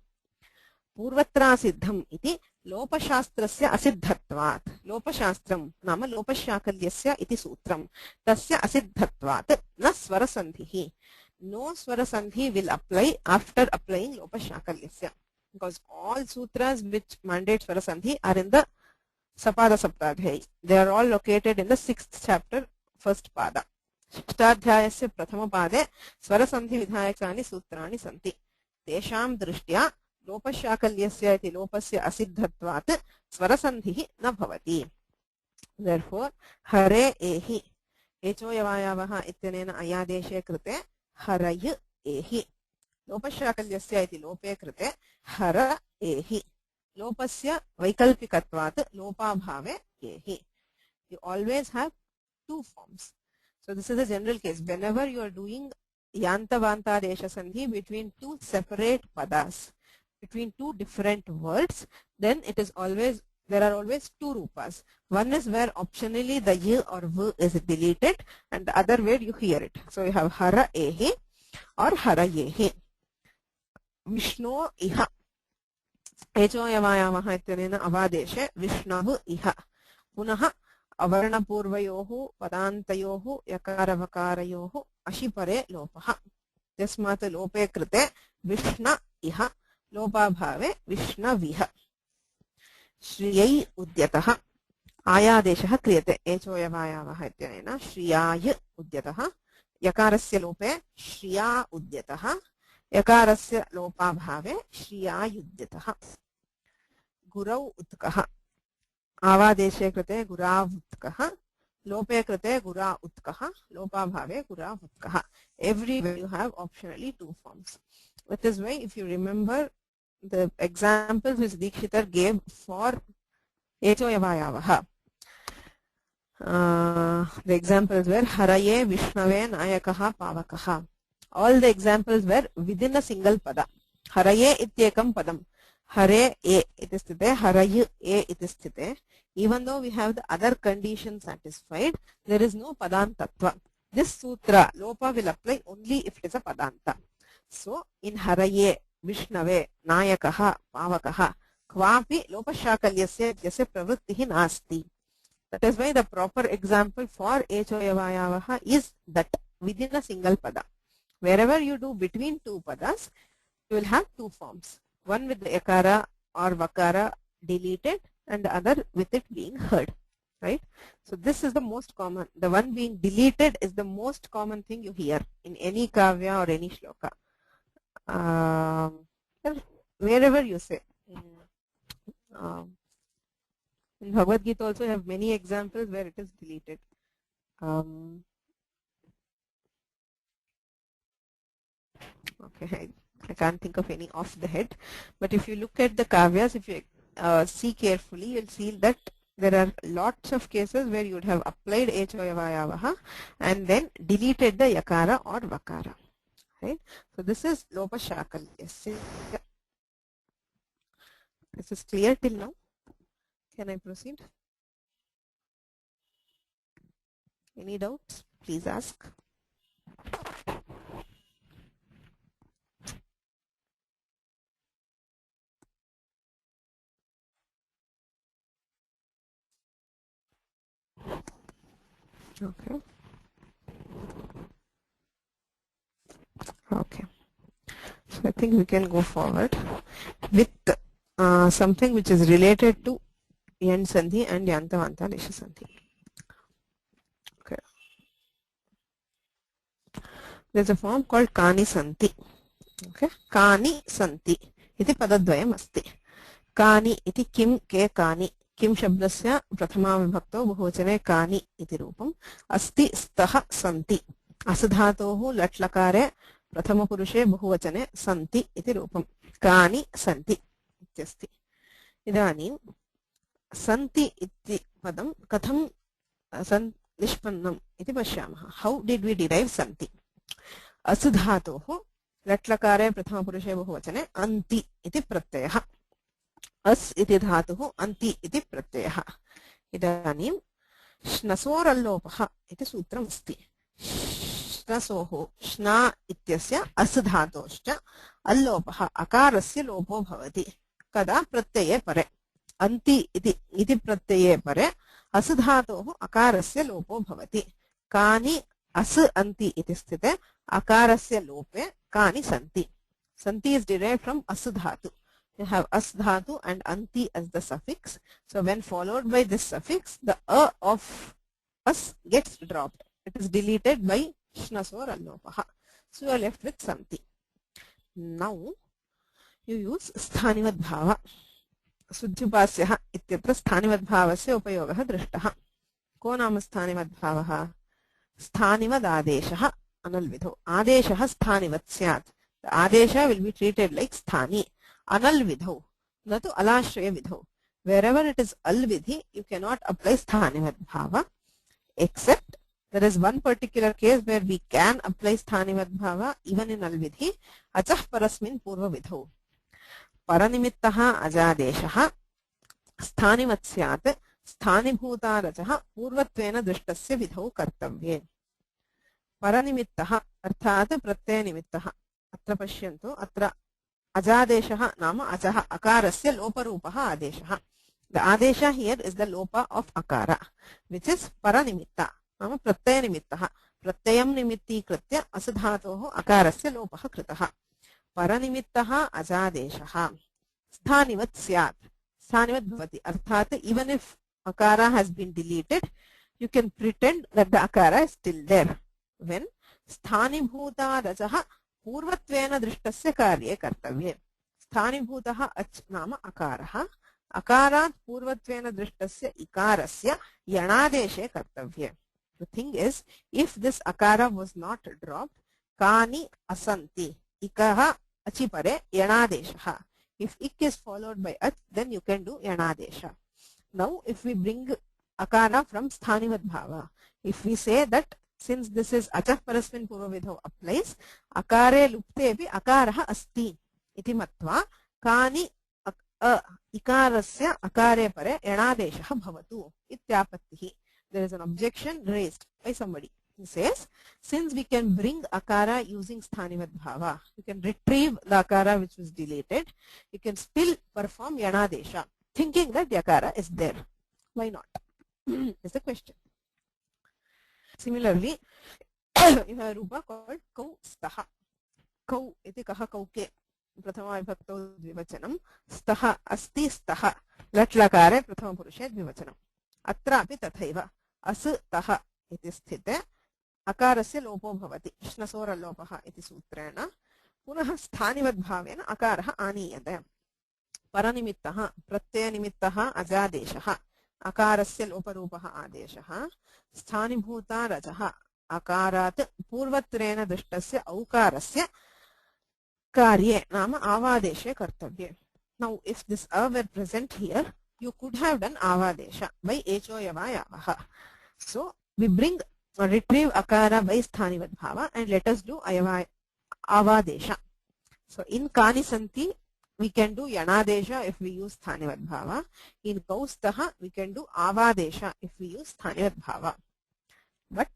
Purvatra siddham iti lopashastrasya asiddhatvat. Lopashastram nama lopashakalyasya iti sutram. Tasya asiddhatvat na swarasandhihi. No swarasandhi will apply after applying lopashakalyasya. Because all sutras which mandate swarasandhi are in the Sapada Saptadhyaya. They are all located in the 6th chapter, 1st pada. Shtadhyayasya prathama pade swarasandhi vidhayakani sutrani santi. Tesham drishtya lopashakalyasya iti lopasya asiddhatvat swarasandhihi na bhavati. Therefore, hare ehi echo yavayavaha ityanena ayadeshe krite haray ehi. Lopashakalyasya iti lope krite hara ehi. Lopasya vaikalpikatvat lopa bhave ehi. You always have two forms. So this is a general case. Whenever you are doing yanta vanta desha sandhi between two separate padas, between two different words, then it is always, there are always two rupas. One is where optionally the y or v is deleted and the other where you hear it. So you have hara ehi or hara yehi. Vishno iha. Echo yavayamaha ityanena avadeshe Vishnavu iha. Punaha avarnapurvayohu padantayohu yakaravakarayohu ashipare lopaha. Tasmat lope krite Vishna iha. Lopa bhave Vishnaviha. Shriyai udyataha. Ayadeshaha kriyate. Echo yavayamaha ityanena Shriyai udyataha. Yakarasya lope Shriya udyataha. Yakarasya lopa bhave Shriya yudyataha. Gurau utkaha. Avadeshe krite Gurav utkaha. Lope krite Gura utkaha. Lopa bhave Gurav utkaha. Everywhere you have optionally two forms. That is why if you remember the examples which Dikshitar gave for echo yavayavaha. The examples were haraye vishnave nayakaha pavakaha. All the examples were within a single pada. Haraye ityekam padam. Hare e it is sthite, haraye e it is sthite. Even though we have the other condition satisfied, there is no padantatva. This sutra, lopa will apply only if it is a padanta. So in haraye, vishnave, nayakaha, pavakaha, kvapi lopashakalyasya yasya pravrittihi nasti. That is why the proper example for echo yavayavaha is that within a single pada. Wherever you do between two padas, you will have two forms. One with the yakara or vakara deleted and the other with it being heard. Right? So this is the most common. The one being deleted is the most common thing you hear in any kavya or any shloka. Wherever you say. In Bhagavad Gita also have many examples where it is deleted. Okay, I can't think of any off the head. But if you look at the kavyas, if you see carefully, you'll see that there are lots of cases where you would have applied echo yavayavaha and then deleted the yakara or vakara. Right? So this is lopashakalyasya. This is clear till now. Can I proceed? Any doubts? Please ask. Okay. Okay. So I think we can go forward with something which is related to Yan Sandhi and Yantavanta Nisha Sandhi. Okay. There's a form called Kani Santi. Okay. Kani Santi. Iti padadvayam asti. Kani iti kim ke kani. Kim shabdasya prathama vibhakto bahuvachane kani iti rupam. Asti staha santi. Asadhatohu latlakare प्रथम पुरुषे बहुवचने सन्ति इति रूपं कानि सन्ति इत्यस्ति इदानीं सन्ति इति पदं कथं निष्पन्नम् इति पश्यामः हाउ डिड वी डिराइव सन्ति अस् धातोः लट्लकारे प्रथम पुरुषे बहुवचने अन्ति इति प्रत्ययः अस् इति धातुः अन्ति इति प्रत्ययः इदानीं श्नसोरल्लोपः इति सूत्रम् अस्ति श्नसोः श्ना इत्यस्य अस् धातोश्च अल्लोपः अकारस्य लोपो भवति कदा प्रत्यये परे अन्ति इति प्रत्यये परे अस् धातोः अकारस्य लोपो भवति कानि अस् अन्ति इति स्थिते अकारस्य लोपे कानि सन्ति santi is derived from as dhatu. You have as dhatu and anti as the suffix. So when followed by this suffix, the a of as gets dropped. It is deleted by shnasor allopaha. So you are left with santi. Now you use sthanivad bhava. Sujjupasyaha ityatra sthanivad bhavasya upayogah drishtaha. Ko naam sthanivad bhavaha? Sthanivad adeshaha analvidho. Adeshaha sthanivad syat. The adesha will be treated like sthani. Analvidho. Natu alashraya vidho. Wherever it is alvidhi, you cannot apply sthanivad bhava, except there is one particular case where we can apply sthanivad bhava even in alvidhi. Achah parasmin purva vidho. Paranimittaha ajadeshaha sthanivat syat sthanibhuta rajaha purvatvena drishtasya vidho kartavye. Paranimittaha arthat pratyayanimittaha. Atra pashyantu atra ajadeshaha nama ajaha akarasya loparupaha adeshaha. The adesha here is the lopa of akara, which is paranimitta nama pratyayanimittaha. Pratyayam nimitti kritya asadhatoho akarasya lopaha kritaha. Paranimittaha ajadeshaha sthanivat syat. Sthanivat bhavati. Arthat even if akara has been deleted, you can pretend that the akara is still there. When sthanibhuta rajaha purvatvena drishtasya karye kartavye. Sthanibhutaha ach nama akaraha. Akarat purvatvena drishtasya ikarasya yanadeshe kartavye. The thing is, if this akara was not dropped, kani asanti. Ikaha achipare yanadeshaha. If ik is followed by ach, then you can do yanadesha. Now, if we bring akara from sthanivad bhava, if we say that since this is achah parasmin purvavidho applies, akare luptepi akaraha asti iti matva kani ikarasya akare pare yanadeshaha bhavatu ityapattihi. There is an objection raised by somebody. He says, since we can bring akara using sthanivad bhava, you can retrieve the akara which was deleted, you can still perform yanadesha, thinking that the akara is there. Why not? Is the question. Similarly, you have a rupa called kau staha. Kau iti kaha kauke. Prathama vibhakto dvivachanam. Staha asti staha. Latlakare prathama purushe dvivachanam. Atra api tathaiva. As taha iti sthite. Akarasya lopo bhavati. Shnasora lopaha iti sutrena. Punaha sthanivad bhavena akaraha aniyate. Paranimittaha pratyayanimittaha ajadeshaha. Akarasya loparupaha adeshaha. Sthanibhuta rajaha akarat purvatrena drishtasya aukarasya karye nama avadeshe kartavye. Now, if this a were present here, you could have done avadesha by echo yavayavaha. So, we bring or retrieve akara by sthanivad bhava and let us do avadesha. So, in kani santi, we can do yanadesha if we use sthanivad bhava. In kaustaha, we can do avadesha if we use sthanivad bhava. But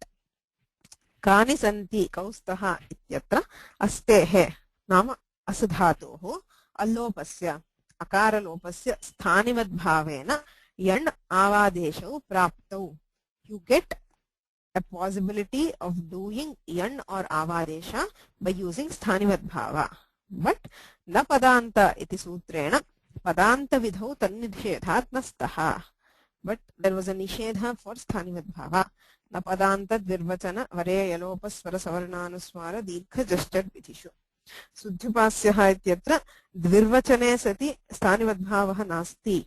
kani santi kaustaha ityatra astehe nama asadhatoho allopasya akara lopasya sthanivad bhavena yan avadesho praptau. You get a possibility of doing yan or avadesha by using sthanivat bhava. But na padanta iti sutrena padanta vidhau tannishedhat nastaha. But there was a nishedha for sthanivat bhava. Na padanta dvirvachana vare yalopasvara savarnanuswara dirgha justed vidhishu. Suddhupasyaha ityatra dvirvachane sati sthanivat nasti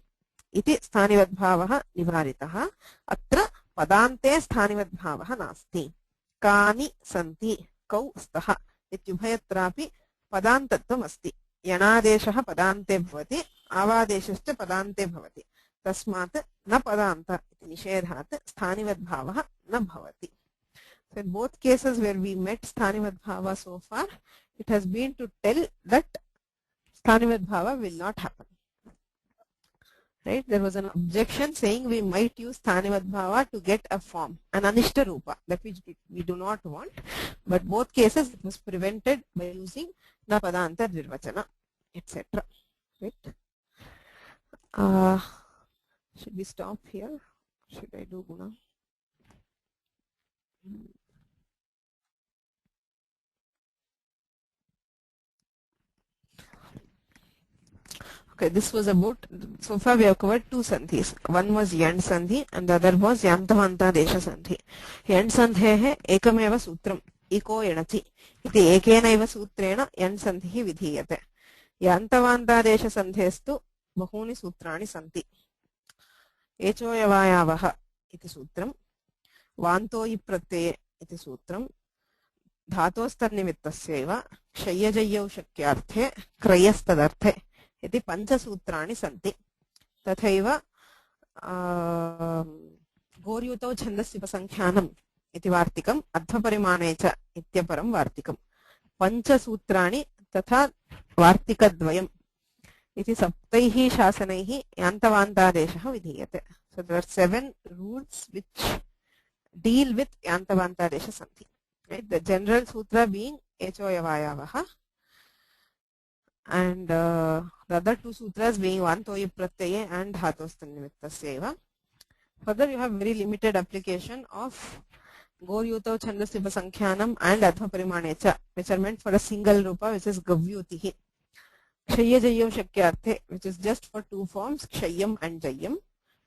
इति स्थानिवद्भावः निवारितः अत्र पदान्ते स्थानिवद्भावः नास्ति कानि सन्ति कौ स्तः इत्युभयत्रापि पदान्तत्वम् अस्ति यणादेशः पदान्ते भवति आवादेशश्च पदान्ते भवति तस्मात् न पदान्त इति निषेधात् स्थानिवद्भावः न भवति. So in both cases where we met स्थानिवद्भाव so far, it has been to tell that स्थानिवद्भाव will not happen. Right? There was an objection saying we might use sthanivat bhava to get a form, an anishta rupa, that which we do not want. But both cases it was prevented by using na padanta dvirvachana, etc. Right? Should we stop here? Should I do guna? Okay, this was about, so far we have covered two sandhis. One was yan sandhi and the other was yantavanta desha sandhi. Yan sandhehe ekameva sutram iko yanati iti ekenaiva sutrena yan sandhi vidhiyate. Yantavanta desha sandhestu bahuni sutrani santi. Echoyavayavaha iti sutram, vantoyi pratyaya iti sutram, धातोस्तर्निमित्तस्यैव क्षय्यजय्यौ शक्यार्थे क्रयस्तदर्थे इति पञ्चसूत्राणि सन्ति. तथैव गोर्युतौ छन्दस्युपसङ्ख्यानम् इति वार्तिकम् अध्वपरिमाणे च इत्यपरं वार्तिकम्. पञ्चसूत्राणि तथा वार्तिकद्वयम् इति सप्तैः शासनैः यान्तवान्तादेशः विधीयते. So there are 7 rules which deal with यान्तवान्तादेश सन्ति. Right? The general sutra being echoyavayavaha and the other 2 sutras being vantoyi pratyaya and dhatostannimittasyaiva. Further, you have very limited application of goryutau chandasyupasankhyanam and adhvaparimanecha, which are meant for a single rupa, which is gavyutihi. Kshayyajayam shakyarthe, which is just for 2 forms, kshayyam and jayyam.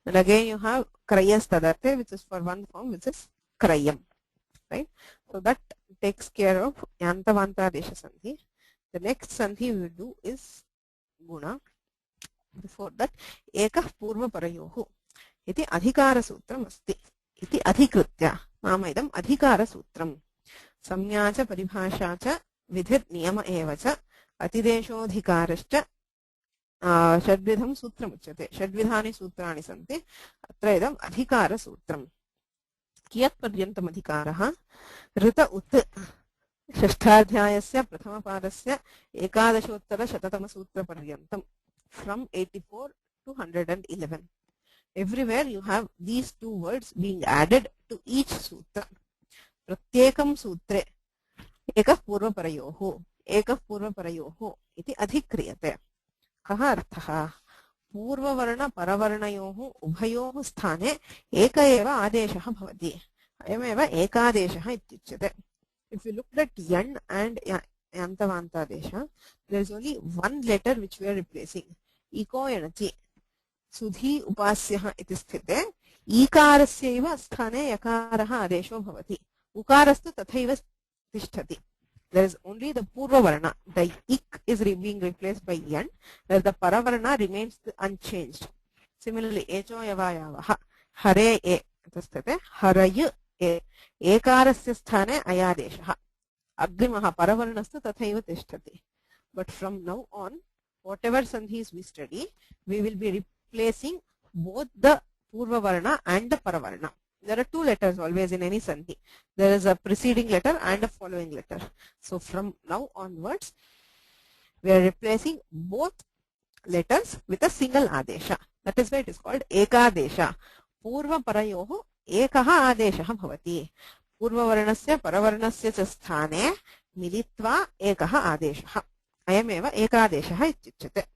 And again you have krayastadarte, which is for 1 form, which is krayam. Right? So that takes care of yantavanta desha sandhi. The next sandhi we will do is guna. Before that, ekah purva parayohu iti adhikara sutram asti iti adhikritya mamaidam adhikara sutram samnya cha paribhasha cha vidhir niyama eva cha atideshodhikarascha षड्विधं सूत्रम् उच्यते. षड्विधानि सूत्राणि सन्ति. अत्र इदम् अधिकारसूत्रम्. कियत् पर्यन्तम् अधिकारः? ऋत उत् षष्ठाध्यायस्य प्रथमपादस्य 11-शततमसूत्रपर्यन्तम्, from 84 to 111. Everywhere you have these 2 words being added to each sutra. प्रत्येकं सूत्रे एकः पूर्वपरयोः इति अधिक्रियते. कः अर्थः? पूर्ववर्ण परवर्णयोः उभयोः स्थाने एक एव आदेशः भवति. अयमेव एकादेशः इत्युच्यते. If you look at yan and yantavantadesha, there is only 1 letter which we are replacing. Iko yanati. Sudhi upasyah iti sthite. Ikarasya sthane yakarah adesho bhavati. Ukarastu tathaiva tishtati. There is only the purva varna. The ik is being replaced by yan, where the paravarna remains unchanged. Similarly, echoyavayavaha hare e tasthate harayu e ekarasya sthane ayadeshah. Agrimaha paravarnastu tathaiva tishtati. But from now on, whatever sandhis we study, we will be replacing both the purva varna and the paravarna. There are 2 letters always in any sandhi. There is a preceding letter and a following letter. So from now onwards, we are replacing both letters with a single adesha. That is why it is called ekadesha. Purva parayoho ekaha adeshah bhavati. Purva varnasya paravarnasya cha sthane militva ekaha adeshah. Ayameva ekadeshah ityuchyate.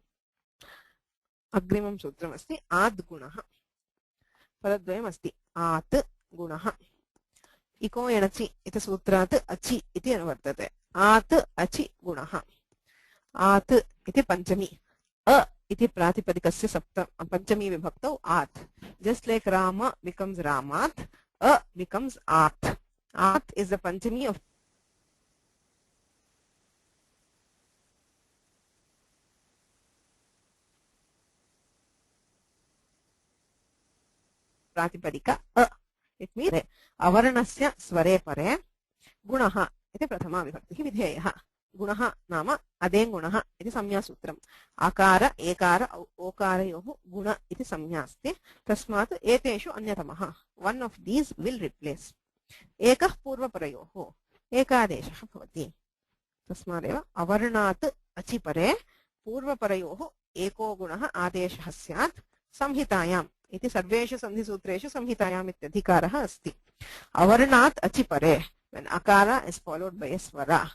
Agrimam sutram asti ad gunaha. Paradvayam asti. At gunaha. इको एणचि इति सूत्रात् अचि इति अनुवर्तते आत् अचि गुणः आत् इति पञ्चमी अ इति प्रातिपदिकस्य पञ्चमी विभक्तौ आत् just like Rama becomes Ramat a becomes Ath Ath is the panchami of प्रातिपदिका a it means अवर्णस्य स्वरे परे गुणः इति प्रथमा विभक्तिः विधेयः गुणः नाम अदेन् गुणः इति संज्ञासूत्रम् आकार एकार ओकारयोः गुण इति संज्ञा अस्ति तस्मात् एतेषु अन्यतमः one of these will replace एकः पूर्वपरयोः एकादेशः भवति तस्मादेव अवर्णात् अचिपरे पूर्वपरयोः एको गुणः आदेशः स्यात् संहितायाम् इति सर्वेषु सन्धिसूत्रेषु संहितायाम् इत्यधिकारः अस्ति अवर्णात् अचिपरे when akara is followed by a swara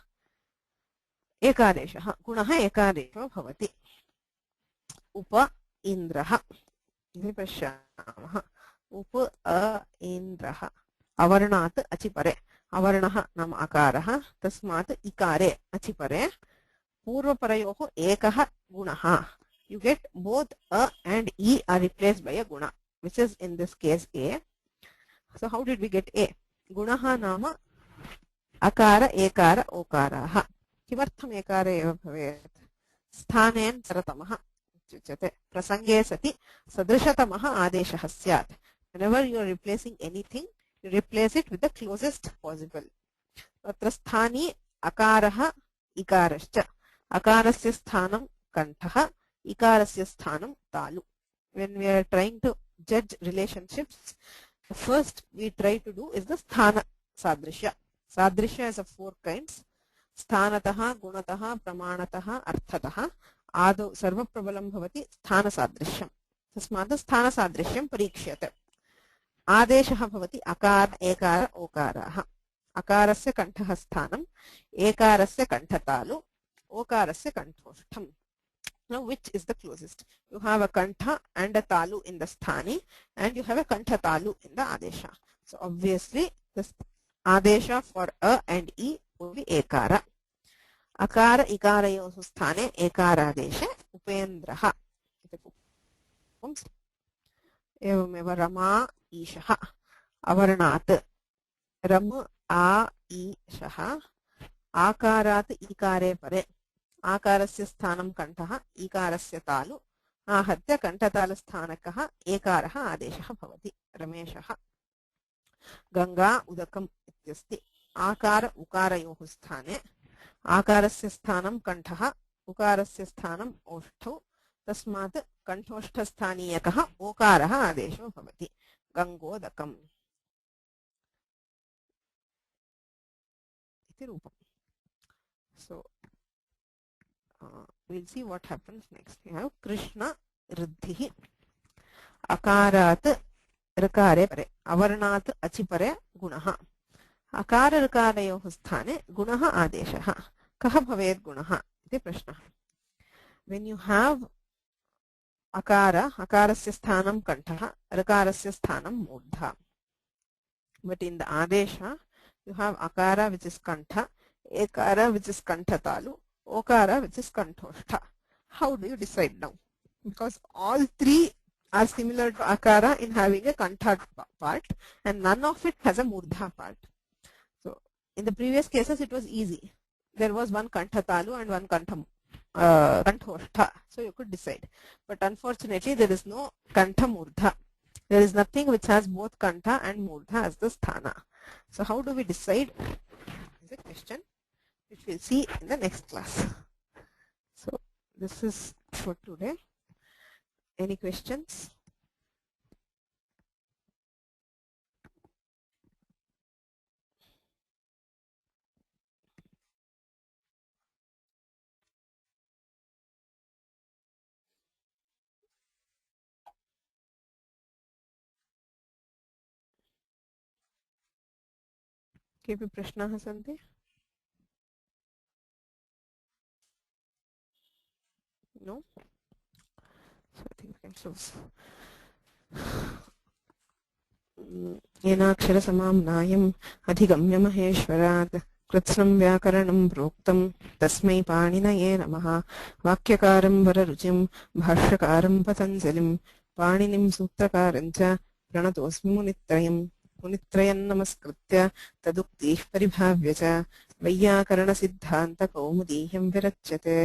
एकादेशः गुणः एकादेशो भवति उप इन्द्रः इति पश्यामः उप इन्द्रः अवर्णात् अचिपरे अवर्णः नाम अकारः तस्मात् इकारे अचिपरे पूर्वपरयोः एकः गुणः you get both a and e are replaced by a guna which is in this case a so how did we get a गुणः नाम अकार एकार ओकाराः किमर्थम् एकारे एव भवेत् स्थानेन सरतमः इत्युच्यते प्रसंगे सति सदृशतमः आदेशः स्यात् whenever you are replacing anything you replace it with the closest possible तत्र स्थानी अकारः इकारश्च अकारस्य स्थानं कण्ठः इकारस्य स्थानं तालु when we are trying to judge relationships the first we try to do is the sthana sadrishya sadrishya is of four kinds स्थानतः गुणतः प्रमाणतः अर्थतः आदौ सर्वप्रबलं भवति स्थानसादृश्यं तस्मात् स्थानसादृश्यं परीक्ष्यते आदेशः भवति अकार एकार ओकाराः अकारस्य कण्ठः स्थानम् एकारस्य कण्ठतालु ओकारस्य कण्ठोष्ठम् now which is the closest you have a kantha and a talu in the sthani and you have a kantha talu in the adesha so obviously this adesha for a and e will be ekara akara ikarayoः sthane ekaradeshe upendrah एवमेव रमा ईशः अवर्णात् रम आ ईशः आकारात् इकारे परे आकारस्य स्थानं कण्ठः ईकारस्य तालु आहत्य कण्ठतालुस्थानकः एकारः आदेशः भवति रमेशः गंगा उदकम् इत्यस्ति आकार उकारयोः स्थाने आकारस्य स्थानं कण्ठः उकारस्य स्थानम् ओष्ठौ तस्मात् कण्ठोष्ठस्थानीयकः ओकारः आदेशो भवति गंगोदकम् इति रूपम् so we'll see what happens next we have krishna riddhihi akarat ऋकारे परे अवर्णात् अचि परे गुणः अकार ऋकारयोः स्थाने गुणः आदेशः कः भवेत् गुणः इति प्रश्नः when you have akara akarasya sthanam kantha ऋकारस्य स्थानं मूर्धा but in the adesha you have akara which is kantha ekara which is kanthatalu okara which is kanthoštha how do you decide now because all three are similar to akara in having a kantha part and none of it has a murdha part so in the previous cases it was easy there was one kanthatalu and one kanthoštha so you could decide but unfortunately there is no kantha murdha there is nothing which has both kantha and murdha as the sthana so how do we decide is a question which we'll see in the next class so this is for today any questions केऽपि प्रश्नाः सन्ति no so I think we can close येनाक्षरसमाम्नायम् अधिगम्य महेश्वरात् कृत्स्नं व्याकरणं प्रोक्तं तस्मै पाणिनये नमः। वाक्यकारं वररुचिं भाष्यकारं पतञ्जलिं पाणिनिं सूत्रकारं च प्रणतोऽस्मि मुनित्रयं नमस्कृत्य तदुक्तिः परिभाव्य च वैयाकरणसिद्धान्तकौमुदीह्यं विरच्यते।